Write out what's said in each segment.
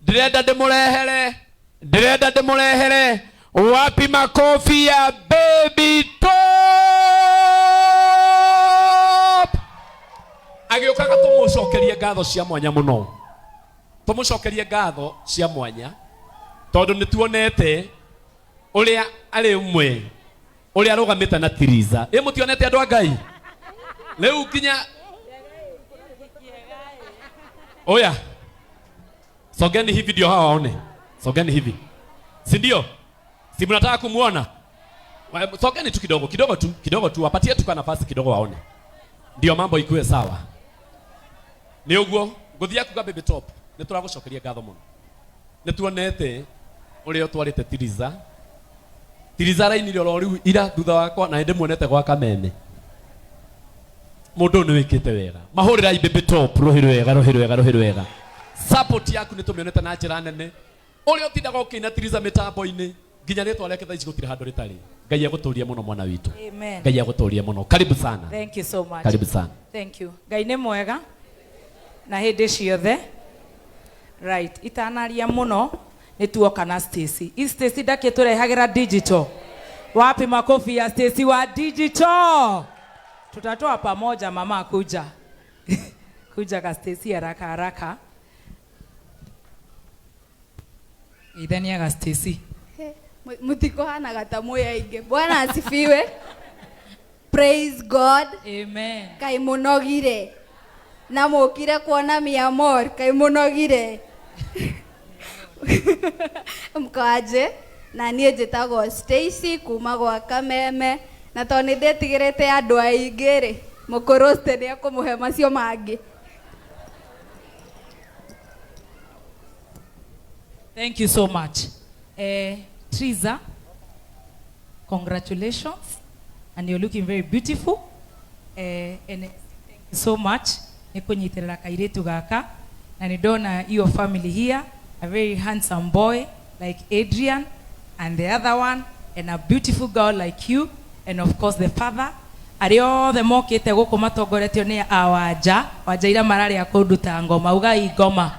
Direda de murehere. Wapi makofi ya baby top. Agiokaga tumucokerie ngatho cia mwanya muno. Tumucokerie ngatho cia mwanya. Tondu nituonete uria ari umwe. Uria arugamite na Triza. Mutionete andu a Ngai. Leu kinya Oya. Sogeni hivi ndio hawa waone. Sogeni hivi. Si ndio? Si mnataka kumuona? Sogeni tu kidogo tu. Wapatie tu kwa nafasi kidogo waone. Ndio mambo ikuwe sawa. Ni uguo, nguthia kuga baby top. Nituragucokeria ngatho muno. Nituonete uria twarite Triza. Triza raini ro riu ira thutha wakwa na ende muonete gwa kameme. Mundu ni wikite wega. Mahurira baby top rohiru wega. Support yaku nitumionete na njira nene. Uri utindaga ukina Triza mitambo-ini nginya ritwa reke thaici gutire handu ritari. Ngai aguturie muno mwana witu. Amen. Ngai aguturie muno. Karibu sana. Thank you so much. Karibu sana. Thank you. Ngai ni mwega. Na hindi ciothe. Right. Itanaria muno nituoka na Stacy. Stacy ndakiturehagira digital. Wapi makofi ya Stacy wa digital? Tutatoa pamoja mama kuja. Kuja ka Stacy haraka. Idhania ga Stacy. Mutiko hana gatamu ya inge. Bwana asifiwe. Praise God. Amen. Kai munogire. Na mukire kuona mi amor. Kai munogire. Mkaje. Na niĩ njĩtagwo Stacy kuma gwa Kameme. Na to nĩ ndĩtigĩrĩte andũ aingĩ rĩ. Mũkũroste nĩ akũmũhe macio mangĩ. Thank you so much. Triza, congratulations. And you're looking very beautiful. And thank you so much. Nikunyitirira kairetu gaka. Na nidona your family here. A very handsome boy like Adrian. And the other one. And a beautiful girl like you. And of course the father. Ario the mokete guku matongoretio ni awanja. Wajaira marari ya kuduta ngoma. Ugai ngoma.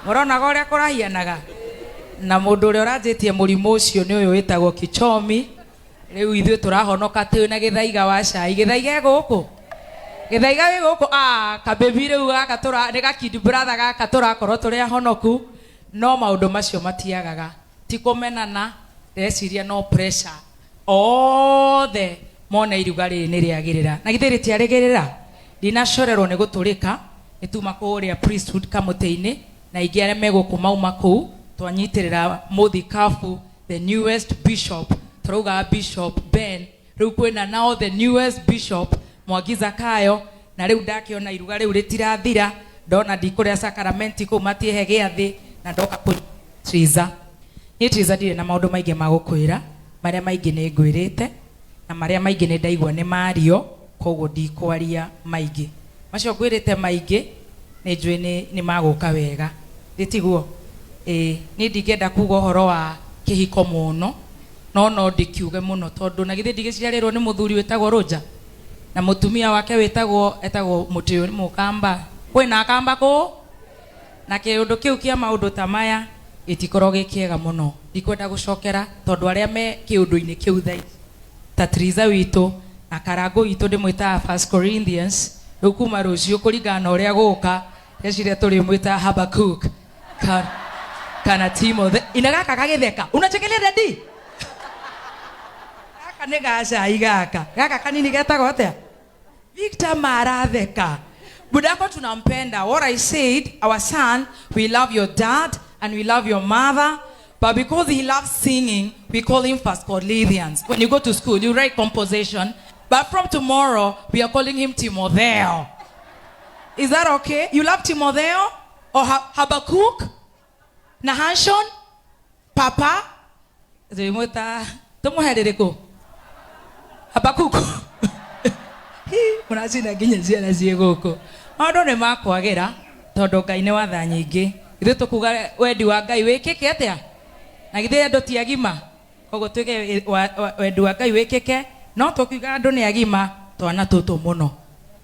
Morona gore kurahianaga. Na mundu uri uranjitie murimu ucio ni uyu witagwo kichomi. Riu ithuĩ turahonoka tu na githaiga wa cai. Githaiga guku. Githaiga wi guku kabebi riu gaka tura ni gakid brother gaka turakorwo turi ahonoku. No maundu macio matiagaga. Ti kumenana, reciria no pressure. Othe mona iruga riri ni riagirira. Na githiri ti arigirira. Ndinacorerwo ni guturika. Nituma kuria priesthood kamutei-ini na ingi aria meguku mauma kuu. Twanyitirira Muthikafu, the newest bishop. Turuga Bishop Ben. Riu kwina now the newest bishop Mwagiza Kayo. Na riu ndakiona iruga riu ritirathira. Ndona ndikuria sakramenti kuu matiehe giathi. Na ndoka ku Triza. Ni Triza ndire na maundu maingi magukwira. Maria maingi ni ngwirite. Na maria maingi ni ndaigua ni mario. Koguo ndikwaria maingi. Macio ngwirite maingi. Ni njui ni maguka wega. Nditiguo. Ni ndingenda kuga horo wa kihiko muno. No ndikiuge muno tondu na githi ndigiciarirwo ni muthuri wetagwo Roja. Na mutumia wake etagwo Muthoni Mukamba. Kwina akamba ku? Na kiundu kiu kia maundu ta maya itikoro gikiega muno. Ndikwenda gucokera tondu aria me kiundu-ini kiu thai. Ta Triza witu na Karango witu ndimwita 1 Corinthians. Riu kuma rucio kuringana uria guka. Reciria turi mwita Habakkuk. Kana Timothy. Inagaka kagitheka. Unachekelea dadi? Gaka ni gaca igaka. Gaka kanini getagwo atia? Victor Maratheka. Budako tunampenda. What I said, our son, we love your dad and we love your mother. But because he loves singing, we call him 1 Corinthians. When you go to school, you write composition. But from tomorrow, we are calling him Timotheo. Is that okay? You love Timotheo? Or Habakkuk? Nahanshon? Papa? Tumuherereko. Habakkuk. Unazina ginya ciana cie guku. Maundu ni makwagira tondu Ngai ni watha nyingi. Ithu tukuga wendi wa Ngai wikike atia? Na githĩ andũ ti agima. Koguo twĩke wendi wa Ngai wĩkĩke, no tũkiuga andũ nĩ agima, twana tũtũ mũno.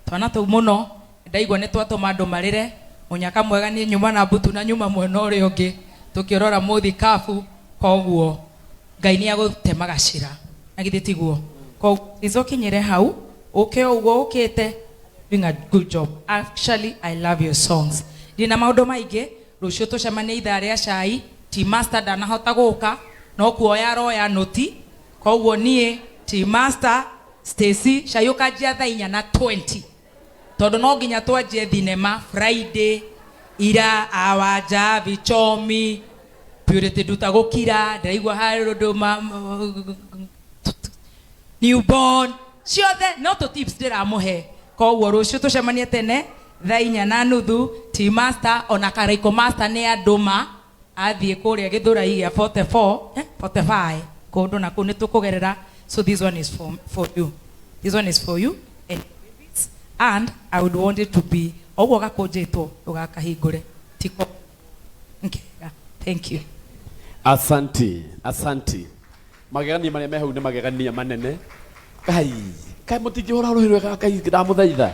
Twana tũu mũno, ndaigua nĩ twatũma andũ marĩre, munyaka mwega ni nyuma na mbutu na nyuma mwena uri ungi tukirora muthi kafu koguo Ngai ni agutemaga cira na githĩ tiguo koguo izokinyire hau uke uguo ukite doing a good job. Actually, I love your songs. Dina maundu maingi rucio tucemanie ithaa ria cai ti master ndanahota guka no kuoya roya noti koguo nie ti master Stacy cai ukajia thaa 4:20 tondu no nginya twanjie thinema Friday ira awaja vichomi purity duta gukira ndaigua harundu newborn ciothe no to tips ndiramuhe koguo rucio tucemanie tene thaa 4:30 ti master ona karaiko master ni anduma athie kuria githurai ya 45 kundu na kuni tukugerera. So this one is for you, this one is for you and I would want it to be oguo gakunjitwo ugakahingure tiko. Okay, thank you. Asante magegania maria mehau ni magegania manene kai mutingihora ruhirwe kai ndamuthaitha